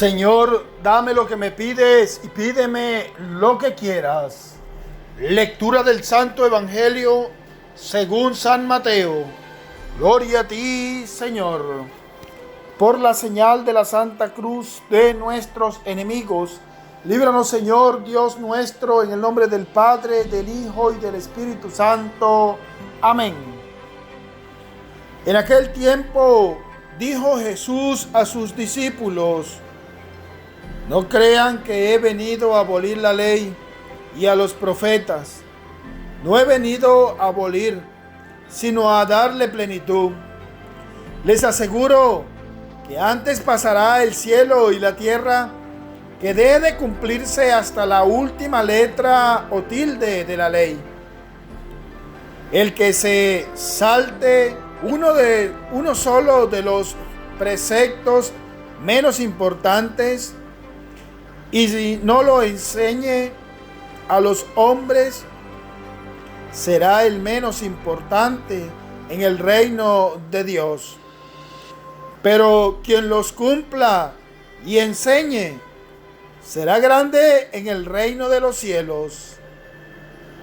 Señor, dame lo que me pides y pídeme lo que quieras. Lectura del Santo Evangelio según San Mateo. Gloria a ti, Señor. Por la señal de la Santa Cruz de nuestros enemigos, líbranos, Señor, Dios nuestro, en el nombre del Padre, del Hijo y del Espíritu Santo. Amén. En aquel tiempo dijo Jesús a sus discípulos: no crean que he venido a abolir la ley y a los profetas. No he venido a abolir, sino a darle plenitud. Les aseguro que antes pasará el cielo y la tierra que debe de cumplirse hasta la última letra o tilde de la ley. El que se salte uno solo de los preceptos menos importantes y si no lo enseñe a los hombres, será el menos importante en el reino de Dios. Pero quien los cumpla y enseñe, será grande en el reino de los cielos.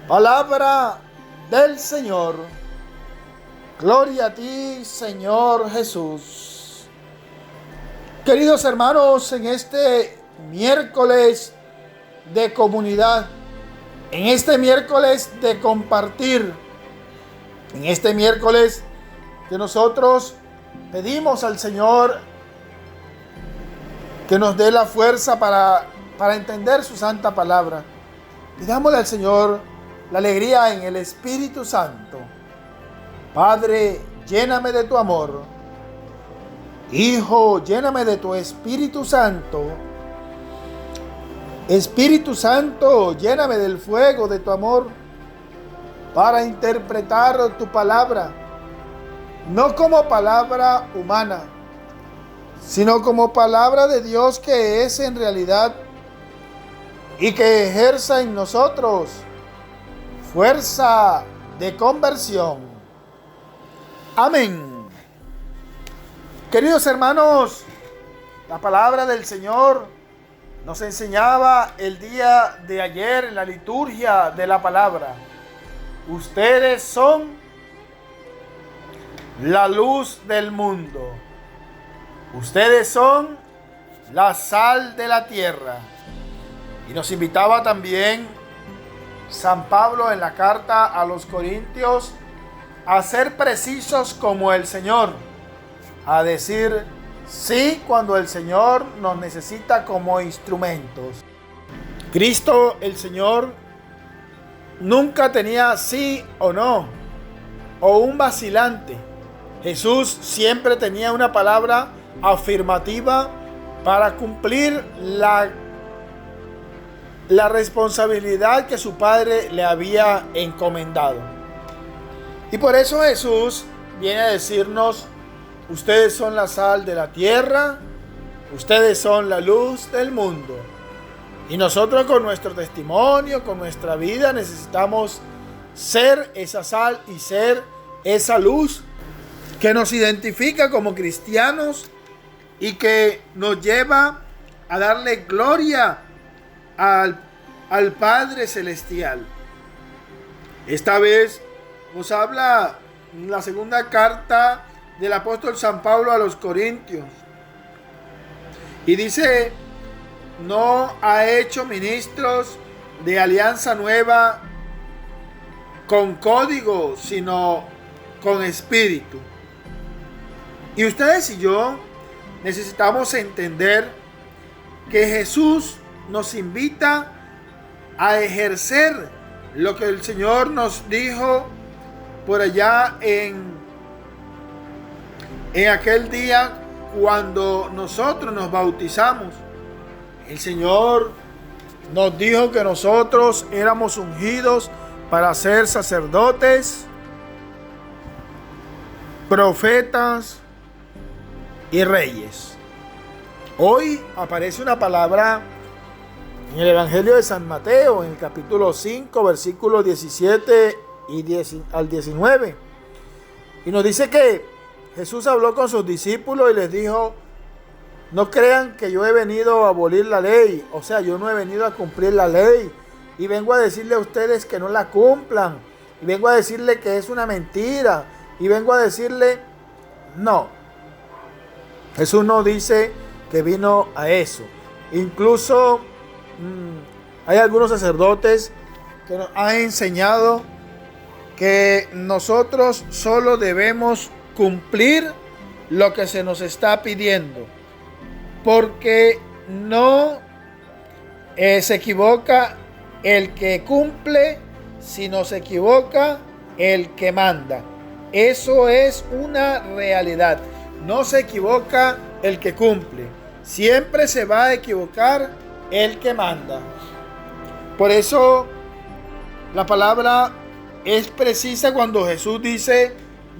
Palabra del Señor. Gloria a ti, Señor Jesús. Queridos hermanos, en este miércoles de comunidad, en este miércoles de compartir, en este miércoles que nosotros pedimos al Señor que nos dé la fuerza para entender su santa palabra. Pidámosle al Señor la alegría en el Espíritu Santo. Padre, lléname de tu amor. Hijo, lléname de tu Espíritu Santo. Espíritu Santo, lléname del fuego de tu amor para interpretar tu palabra, no como palabra humana, sino como palabra de Dios que es en realidad y que ejerza en nosotros fuerza de conversión. Amén. Queridos hermanos, la palabra del Señor nos enseñaba el día de ayer en la liturgia de la palabra. Ustedes son la luz del mundo. Ustedes son la sal de la tierra. Y nos invitaba también San Pablo en la carta a los Corintios a ser precisos como el Señor, a decir sí cuando el Señor nos necesita como instrumentos. Cristo el Señor nunca tenía sí o no, o un vacilante. Jesús siempre tenía una palabra afirmativa para cumplir la responsabilidad que su Padre le había encomendado. Y por eso Jesús viene a decirnos: ustedes son la sal de la tierra, ustedes son la luz del mundo. Y nosotros con nuestro testimonio, con nuestra vida, necesitamos ser esa sal y ser esa luz que nos identifica como cristianos y que nos lleva a darle gloria al Padre Celestial. Esta vez nos habla la segunda carta del apóstol San Pablo a los Corintios. Y dice: no ha hecho ministros de alianza nueva con código, sino con espíritu. Y ustedes y yo necesitamos entender que Jesús nos invita a ejercer lo que el Señor nos dijo por allá en aquel día cuando nosotros nos bautizamos. El Señor nos dijo que nosotros éramos ungidos para ser sacerdotes, profetas y reyes. Hoy aparece una palabra en el Evangelio de San Mateo, en el capítulo 5, versículos 17 al 19. Y nos dice que Jesús habló con sus discípulos y les dijo: No crean que yo he venido a abolir la ley. O sea, yo no he venido a cumplir la ley. Y vengo a decirle a ustedes que no la cumplan. Y vengo a decirle que es una mentira. Y vengo a decirle, no. Jesús no dice que vino a eso. Incluso hay algunos sacerdotes que nos han enseñado que nosotros solo debemos cumplir lo que se nos está pidiendo. Porque no se equivoca el que cumple, sino se equivoca el que manda. Eso es una realidad. No se equivoca el que cumple. Siempre se va a equivocar el que manda. Por eso la palabra es precisa cuando Jesús dice: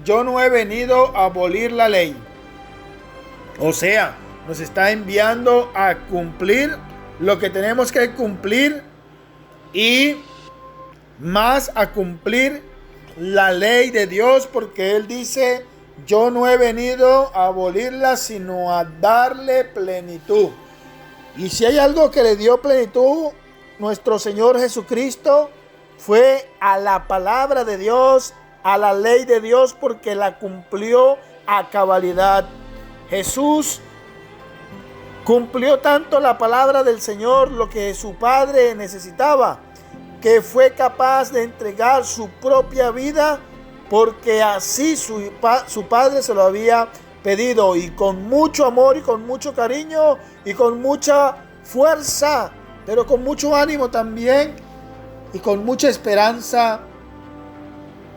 yo no he venido a abolir la ley. O sea, nos está enviando a cumplir lo que tenemos que cumplir y más a cumplir la ley de Dios, porque Él dice: yo no he venido a abolirla, sino a darle plenitud. Y si hay algo que le dio plenitud nuestro Señor Jesucristo, fue a la palabra de Dios, a la ley de Dios, porque la cumplió a cabalidad. Jesús cumplió tanto la palabra del Señor, lo que su Padre necesitaba, que fue capaz de entregar su propia vida, porque así su Padre se lo había pedido, y con mucho amor y con mucho cariño y con mucha fuerza, pero con mucho ánimo también y con mucha esperanza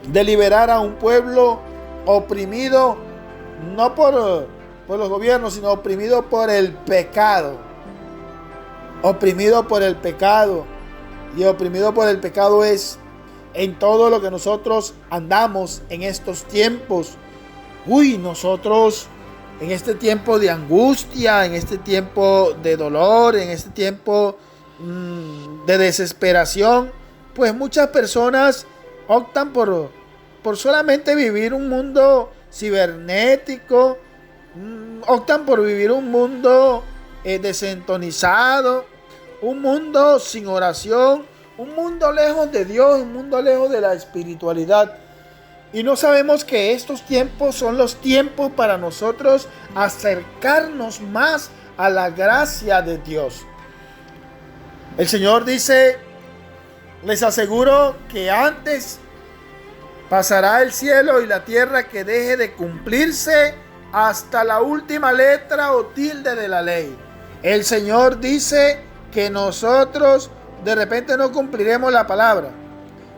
de liberar a un pueblo oprimido, no por los gobiernos, sino oprimido por el pecado. Oprimido por el pecado. Y oprimido por el pecado es en todo lo que nosotros andamos en estos tiempos. Nosotros en este tiempo de angustia, en este tiempo de dolor, en este tiempo de desesperación, pues muchas personas optan por solamente vivir un mundo cibernético, optan por vivir un mundo desintonizado, un mundo sin oración, un mundo lejos de Dios, un mundo lejos de la espiritualidad. Y no sabemos que estos tiempos son los tiempos para nosotros acercarnos más a la gracia de Dios. El Señor dice: les aseguro que antes pasará el cielo y la tierra que deje de cumplirse hasta la última letra o tilde de la ley. El Señor dice que nosotros de repente no cumpliremos la palabra,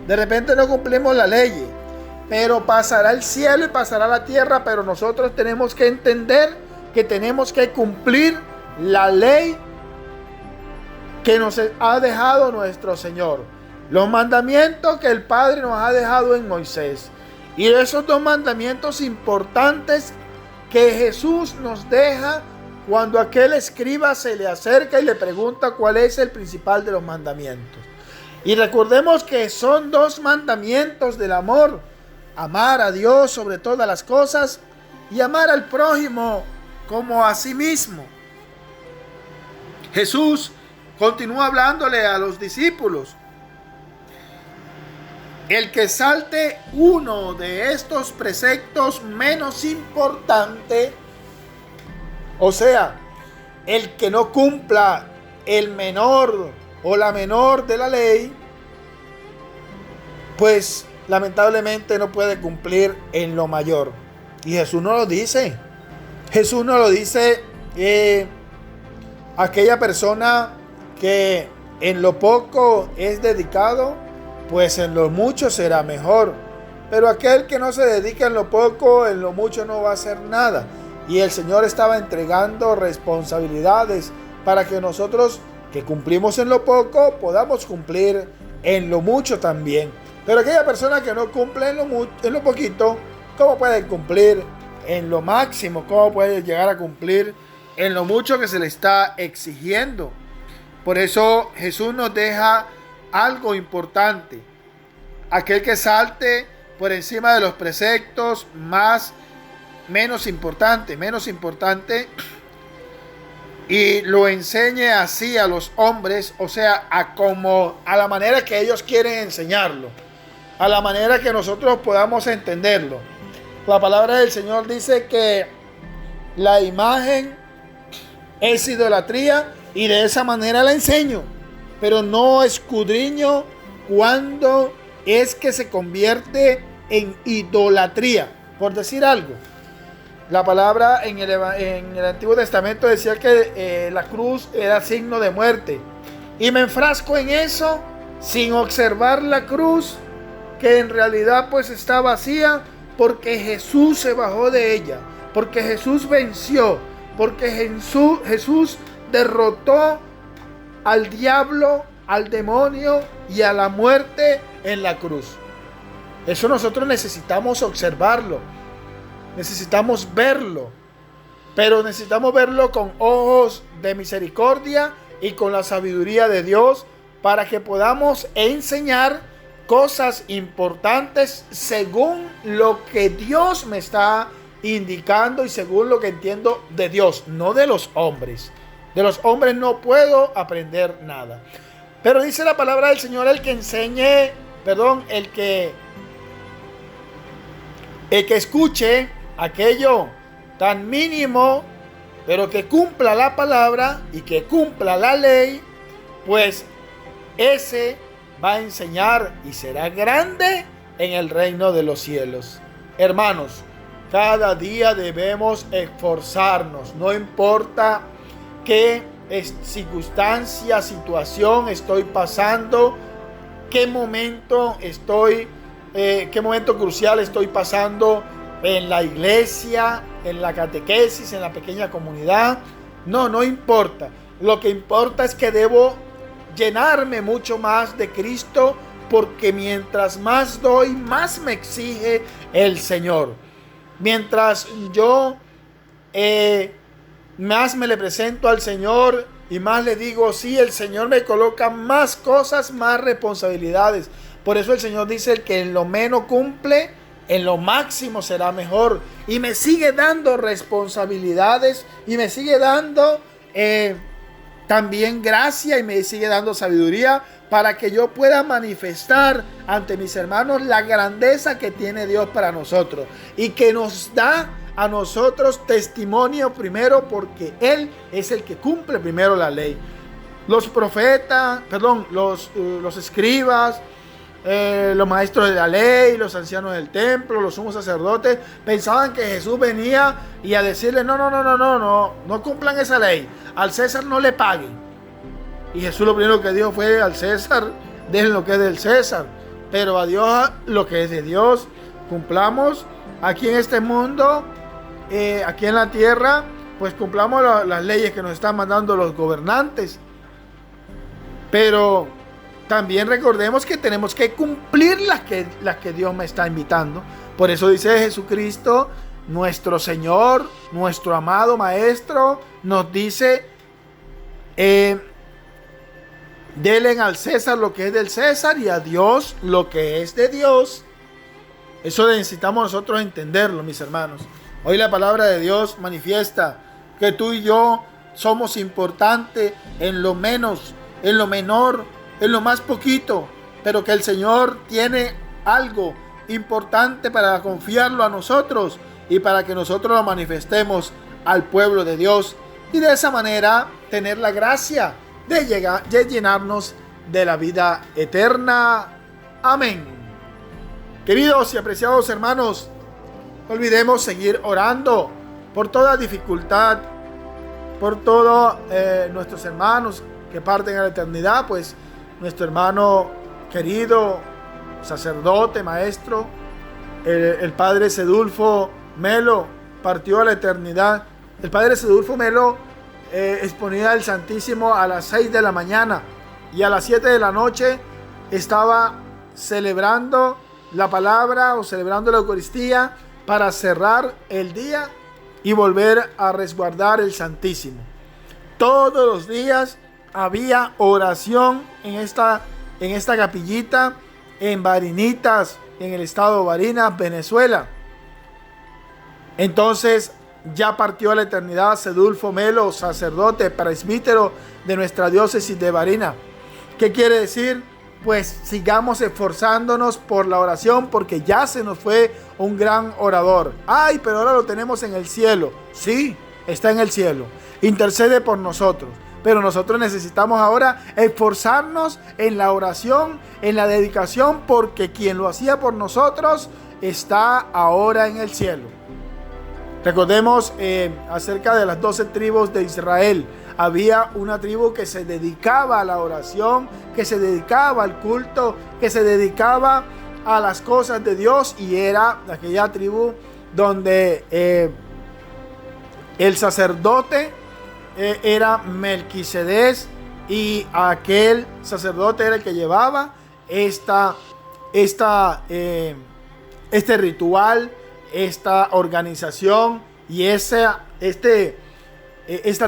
de repente no cumplimos la ley, pero pasará el cielo y pasará la tierra, pero nosotros tenemos que entender que tenemos que cumplir la ley que nos ha dejado nuestro Señor, los mandamientos que el Padre nos ha dejado en Moisés. Y esos dos mandamientos importantes que Jesús nos deja cuando aquel escriba se le acerca y le pregunta cuál es el principal de los mandamientos. Y recordemos que son dos mandamientos del amor: amar a Dios sobre todas las cosas y amar al prójimo como a sí mismo. Jesús continúa hablándole a los discípulos: el que salte uno de estos preceptos menos importante, o sea, el que no cumpla el menor o la menor de la ley, pues lamentablemente no puede cumplir en lo mayor. Y Jesús no lo dice. Jesús no lo dice aquella persona que en lo poco es dedicado, pues en lo mucho será mejor. Pero aquel que no se dedica en lo poco, en lo mucho no va a hacer nada. Y el Señor estaba entregando responsabilidades para que nosotros que cumplimos en lo poco podamos cumplir en lo mucho también. Pero aquella persona que no cumple en lo poquito, ¿cómo puede cumplir en lo máximo? ¿Cómo puede llegar a cumplir en lo mucho que se le está exigiendo? Por eso Jesús nos deja algo importante: aquel que salte por encima de los preceptos menos importante y lo enseñe así a los hombres, o sea, a la manera que ellos quieren enseñarlo, a la manera que nosotros podamos entenderlo. La palabra del Señor dice que la imagen es idolatría y de esa manera la enseño, pero no escudriño cuando es que se convierte en idolatría. Por decir algo, la palabra en el Antiguo Testamento decía que la cruz era signo de muerte, y me enfrasco en eso sin observar la cruz, que en realidad pues está vacía, porque Jesús se bajó de ella, porque Jesús venció, porque Jesús derrotó al diablo, al demonio y a la muerte en la cruz. Eso nosotros necesitamos observarlo, necesitamos verlo, pero necesitamos verlo con ojos de misericordia y con la sabiduría de Dios, para que podamos enseñar cosas importantes según lo que Dios me está indicando y según lo que entiendo de Dios, no de los hombres. De los hombres no puedo aprender nada. Pero dice la palabra del Señor, el que escuche aquello tan mínimo, pero que cumpla la palabra y que cumpla la ley, pues ese va a enseñar y será grande en el reino de los cielos. Hermanos, cada día debemos esforzarnos, no importa qué circunstancia, situación estoy pasando, qué momento crucial estoy pasando en la iglesia, en la catequesis, en la pequeña comunidad. No importa. Lo que importa es que debo llenarme mucho más de Cristo, porque mientras más doy, más me exige el Señor. Mientras yo más me le presento al Señor y más le digo sí, el Señor me coloca más cosas, más responsabilidades. Por eso el Señor dice: el que en lo menos cumple, en lo máximo será mejor. Y me sigue dando responsabilidades y me sigue dando también gracia, y me sigue dando sabiduría, para que yo pueda manifestar ante mis hermanos la grandeza que tiene Dios para nosotros, y que nos da a nosotros testimonio primero, porque Él es el que cumple primero la ley. Los profetas, los escribas, los maestros de la ley, los ancianos del templo, los sumos sacerdotes, pensaban que Jesús venía y a decirle: no cumplan esa ley, al César no le paguen. Y Jesús lo primero que dijo fue: al César dejen lo que es del César, pero a Dios lo que es de Dios. Cumplamos aquí en este mundo, aquí en la tierra, pues cumplamos las leyes que nos están mandando los gobernantes, pero también recordemos que tenemos que cumplir las que Dios me está invitando. Por eso dice Jesucristo, nuestro Señor, nuestro amado Maestro, nos dice: denle al César lo que es del César y a Dios lo que es de Dios. Eso necesitamos nosotros entenderlo, mis hermanos. Hoy la palabra de Dios manifiesta que tú y yo somos importantes en lo menos, en lo menor, en lo más poquito, pero que el Señor tiene algo importante para confiarlo a nosotros y para que nosotros lo manifestemos al pueblo de Dios, y de esa manera tener la gracia de llenarnos de la vida eterna. Amén. Queridos y apreciados hermanos, no olvidemos seguir orando por toda dificultad, por todos nuestros hermanos que parten a la eternidad. Pues nuestro hermano querido, sacerdote, maestro, el padre Sedulfo Melo, partió a la eternidad. El padre Sedulfo Melo exponía el Santísimo a las 6 de la mañana, y a las 7 de la noche estaba celebrando la palabra o celebrando la Eucaristía para cerrar el día y volver a resguardar el Santísimo. Todos los días había oración en esta capillita en Barinitas, en el estado de Barinas, Venezuela. Entonces ya partió a la eternidad Sedulfo Melo, sacerdote presbítero de nuestra diócesis de Barinas. ¿Qué quiere decir? Pues sigamos esforzándonos por la oración, porque ya se nos fue un gran orador. Ay, pero ahora lo tenemos en el cielo. Sí, está en el cielo. Intercede por nosotros. Pero nosotros necesitamos ahora esforzarnos en la oración, en la dedicación, porque quien lo hacía por nosotros está ahora en el cielo. Recordemos acerca de las 12 tribus de Israel. Había una tribu que se dedicaba a la oración, que se dedicaba al culto, que se dedicaba a las cosas de Dios, y era aquella tribu donde el sacerdote era Melquisedec, y aquel sacerdote era el que llevaba este ritual, esta organización, y esta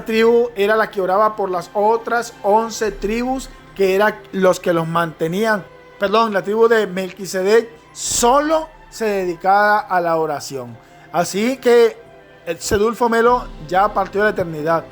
tribu era la que oraba por las otras 11 tribus que eran los que los mantenían. Perdón, la tribu de Melquisedec solo se dedicaba a la oración. Así que el Sedulfo Melo ya partió de la eternidad.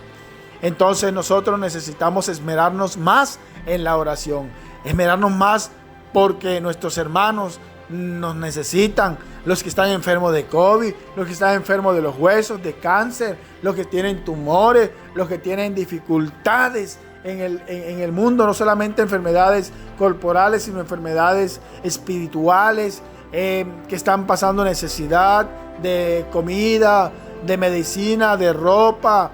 Entonces nosotros necesitamos esmerarnos más en la oración, esmerarnos más porque nuestros hermanos nos necesitan, los que están enfermos de COVID, los que están enfermos de los huesos, de cáncer, los que tienen tumores, los que tienen dificultades en el mundo, no solamente enfermedades corporales, sino enfermedades espirituales, que están pasando necesidad de comida, de medicina, de ropa,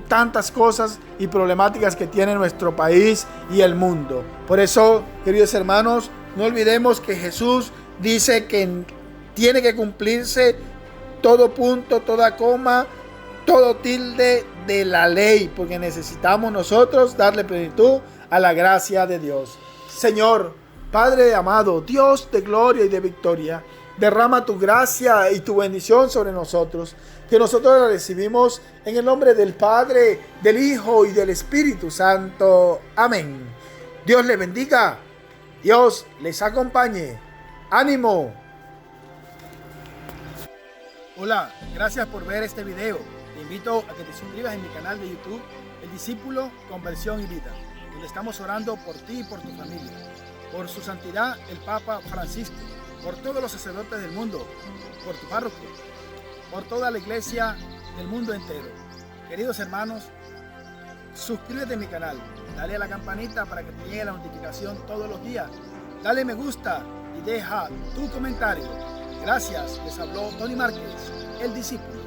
tantas cosas y problemáticas que tiene nuestro país y el mundo. Por eso, queridos hermanos, no olvidemos que Jesús dice que tiene que cumplirse todo punto, toda coma, todo tilde de la ley, porque necesitamos nosotros darle plenitud a la gracia de Dios. Señor, Padre amado, Dios de gloria y de victoria, derrama tu gracia y tu bendición sobre nosotros, que nosotros la recibimos en el nombre del Padre, del Hijo y del Espíritu Santo. Amén. Dios les bendiga. Dios les acompañe. ¡Ánimo! Hola, gracias por ver este video. Te invito a que te suscribas en mi canal de YouTube, El Discípulo, Conversión y Vida, donde estamos orando por ti y por tu familia, por su santidad el Papa Francisco, por todos los sacerdotes del mundo, por tu párroco, por toda la iglesia del mundo entero. Queridos hermanos, suscríbete a mi canal, dale a la campanita para que te llegue la notificación todos los días, dale me gusta y deja tu comentario. Gracias, les habló Tony Márquez, El Discípulo.